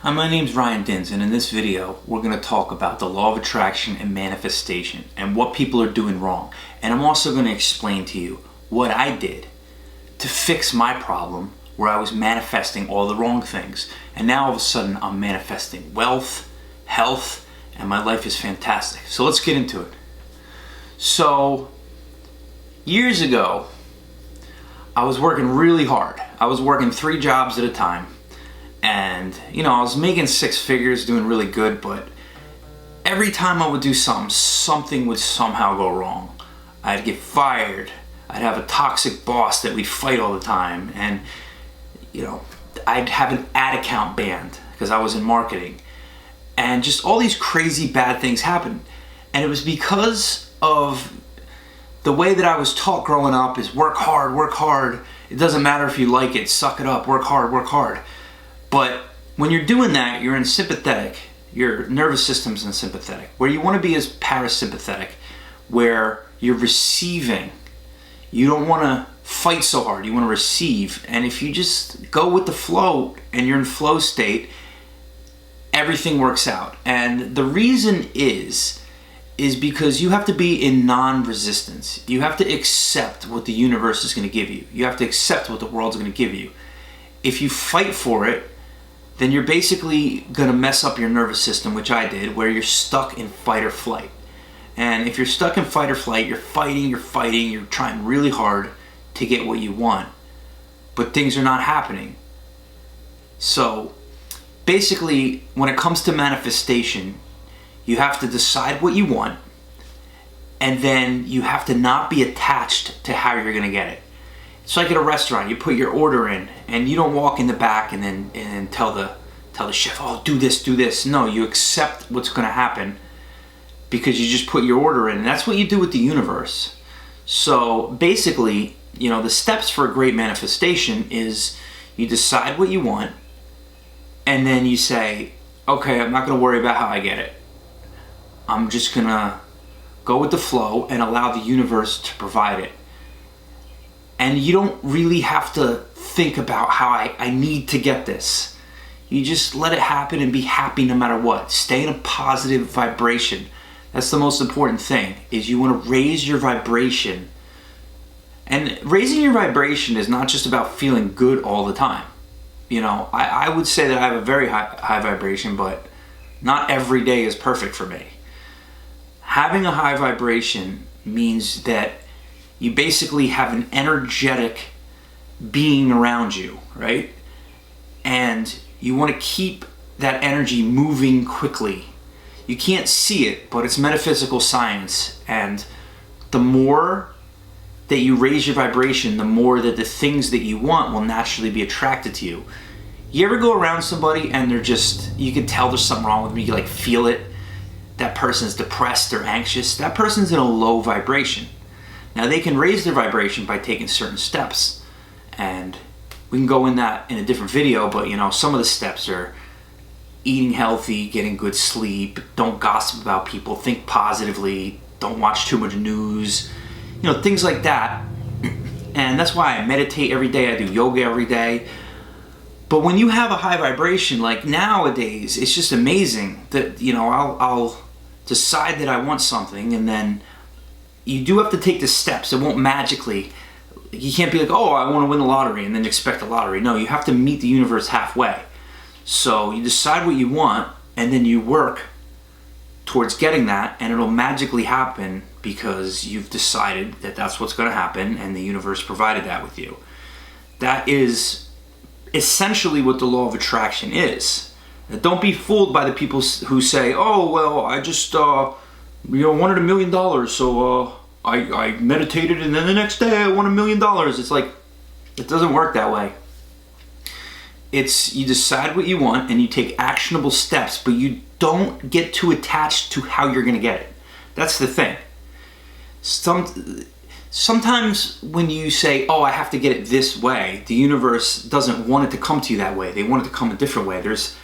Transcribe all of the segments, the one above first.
Hi, my name's Ryan Dins, and in this video we're going to talk about the law of attraction and manifestation and what people are doing wrong. And I'm also going to explain to you what I did to fix my problem where I was manifesting all the wrong things. And now all of a sudden I'm manifesting wealth, health, and my life is fantastic. So let's get into it. So years ago, I was working really hard. I was working 3 jobs at a time. And, I was making 6 figures, doing really good, but every time I would do something would somehow go wrong. I'd get fired. I'd have a toxic boss that we'd fight all the time. And, I'd have an ad account banned because I was in marketing. And just all these crazy bad things happened. And it was because of the way that I was taught growing up is work hard, work hard. It doesn't matter if you like it, suck it up, work hard, work hard. But when you're doing that, you're in sympathetic. Your nervous system's in sympathetic. Where you want to be is parasympathetic, where you're receiving. You don't want to fight so hard. You want to receive. And if you just go with the flow and you're in flow state, everything works out. And the reason is because you have to be in non-resistance. You have to accept what the universe is going to give you. You have to accept what the world's going to give you. If you fight for it, then you're basically going to mess up your nervous system, which I did, where you're stuck in fight or flight. And if you're stuck in fight or flight, you're fighting, you're trying really hard to get what you want, but things are not happening. So basically, when it comes to manifestation, you have to decide what you want, and then you have to not be attached to how you're going to get it. It's like at a restaurant, you put your order in and you don't walk in the back and then tell the chef, oh, do this. No, you accept what's going to happen because you just put your order in. And that's what you do with the universe. So basically, the steps for a great manifestation is you decide what you want and then you say, okay, I'm not going to worry about how I get it. I'm just going to go with the flow and allow the universe to provide it. And you don't really have to think about how I need to get this. You just let it happen and be happy no matter what. Stay in a positive vibration. That's the most important thing, is you want to raise your vibration. And raising your vibration is not just about feeling good all the time. I would say that I have a very high vibration, but not every day is perfect for me. Having a high vibration means that you basically have an energetic being around you, right? And you want to keep that energy moving quickly. You can't see it, but it's metaphysical science. And the more that you raise your vibration, the more that the things that you want will naturally be attracted to you. You ever go around somebody and you can tell there's something wrong with them, you feel it? That person's depressed or anxious. That person's in a low vibration. Now they can raise their vibration by taking certain steps, and we can go in that in a different video, but some of the steps are eating healthy, getting good sleep, don't gossip about people, think positively, don't watch too much news, things like that. And that's why I meditate every day, I do yoga every day. But when you have a high vibration, like nowadays, it's just amazing that, I'll decide that I want something, and then you do have to take the steps. It won't magically. You can't be like, oh, I want to win the lottery and then expect the lottery. No, you have to meet the universe halfway. So you decide what you want and then you work towards getting that, and it'll magically happen because you've decided that that's what's going to happen and the universe provided that with you. That is essentially what the law of attraction is. Now, don't be fooled by the people who say, oh, well, I just wanted $1 million, so I meditated, and then the next day I won $1 million. It's like, it doesn't work that way. It's, you decide what you want and you take actionable steps, but you don't get too attached to how you're going to get it. That's the thing. Sometimes when you say, oh, I have to get it this way, the universe doesn't want it to come to you that way. They want it to come a different way. There's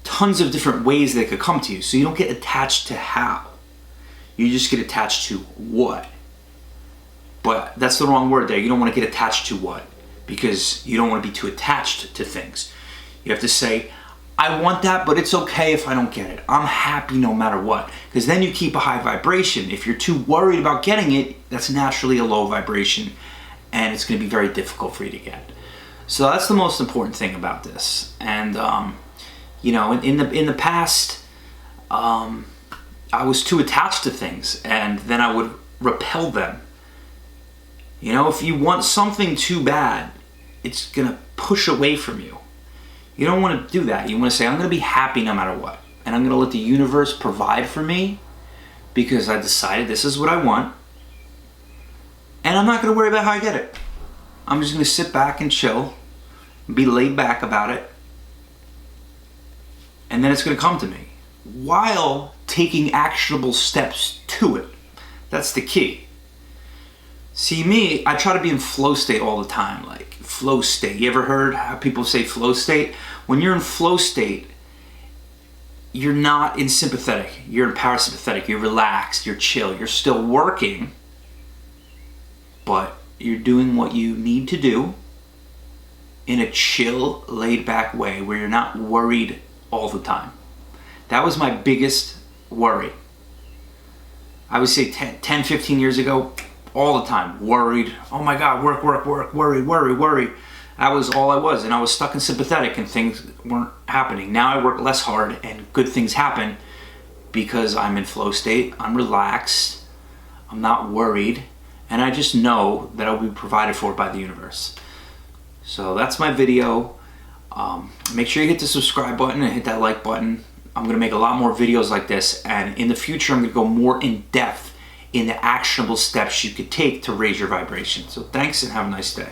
tons of different ways that it could come to you, so you don't get attached to how. You just get attached to what. But that's the wrong word there. You don't want to get attached to what, because you don't want to be too attached to things. You have to say, I want that, but it's okay if I don't get it. I'm happy no matter what, because then you keep a high vibration. If you're too worried about getting it, that's naturally a low vibration, and it's going to be very difficult for you to get. So that's the most important thing about this. And you know, in the past, I was too attached to things, and then I would repel them. You know, if you want something too bad, it's going to push away from you. You don't want to do that. You want to say, I'm going to be happy no matter what. And I'm going to let the universe provide for me because I decided this is what I want. And I'm not going to worry about how I get it. I'm just going to sit back and chill, be laid back about it. And then it's going to come to me while taking actionable steps to it. That's the key. See, me, I try to be in flow state all the time, like flow state. You ever heard how people say flow state? When you're in flow state, you're not in sympathetic, you're in parasympathetic, you're relaxed, you're chill, you're still working, but you're doing what you need to do in a chill, laid back way where you're not worried all the time. That was my biggest worry. I would say 10, 15 years ago, all the time, worried. Oh my God, work, worry. That was all I was, and I was stuck in sympathetic and things weren't happening. Now I work less hard and good things happen because I'm in flow state, I'm relaxed, I'm not worried, and I just know that I'll be provided for by the universe. So that's my video. Make sure you hit the subscribe button and hit that like button. I'm going to make a lot more videos like this, and in the future I'm going to go more in depth in the actionable steps you could take to raise your vibration. So thanks and have a nice day.